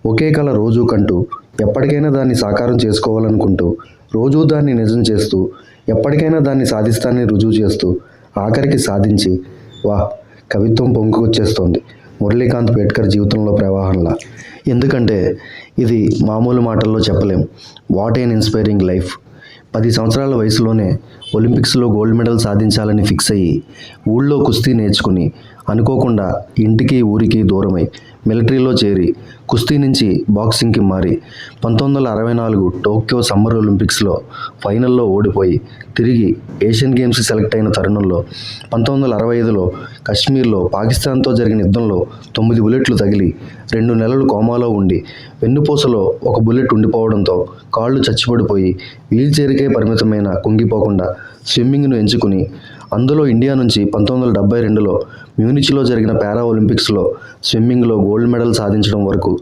ఒకే కల రోజూ కంటూ ఎప్పటికైనా దాన్ని సాకారం చేసుకోవాలనుకుంటూ రోజూ దాన్ని నిజం చేస్తూ ఎప్పటికైనా దాన్ని సాధిస్తానని రుజువు చేస్తూ ఆఖరికి సాధించి వా కవిత్వం పొంగుకొచ్చేస్తోంది మురళీకాంత్ పేట్కర్ జీవితంలో ప్రవాహంలా. ఎందుకంటే ఇది మామూలు మాటల్లో చెప్పలేం. What N inspiring life. 10 సంవత్సరాల వయసులోనే ఒలింపిక్స్లో గోల్డ్ మెడల్ సాధించాలని ఫిక్స్ అయ్యి ఊళ్ళో కుస్తీ నేర్చుకుని అనుకోకుండా ఇంటికి ఊరికి దూరమై మిలిటరీలో చేరి కుస్తీ నుంచి బాక్సింగ్కి మారి 1964 టోక్యో సమ్మర్ ఒలింపిక్స్లో ఫైనల్లో ఓడిపోయి తిరిగి ఏషియన్ గేమ్స్కి సెలెక్ట్ అయిన తరుణంలో 1965లో కశ్మీర్లో పాకిస్తాన్తో జరిగిన యుద్ధంలో 9 బుల్లెట్లు తగిలి 2 నెలలు కోమాలో ఉండి వెన్నుపూసలో ఒక బుల్లెట్ ఉండిపోవడంతో కాళ్ళు చచ్చిపడిపోయి వీల్చైర్కే పరిమితమైన కుంగిపోకుండా స్విమ్మింగ్ను ఎంచుకుని అందులో ఇండియా నుంచి 1972లో మ్యూనిచ్లో జరిగిన పారా ఒలింపిక్స్లో స్విమ్మింగ్లో గోల్డ్ మెడల్ సాధించడం వరకు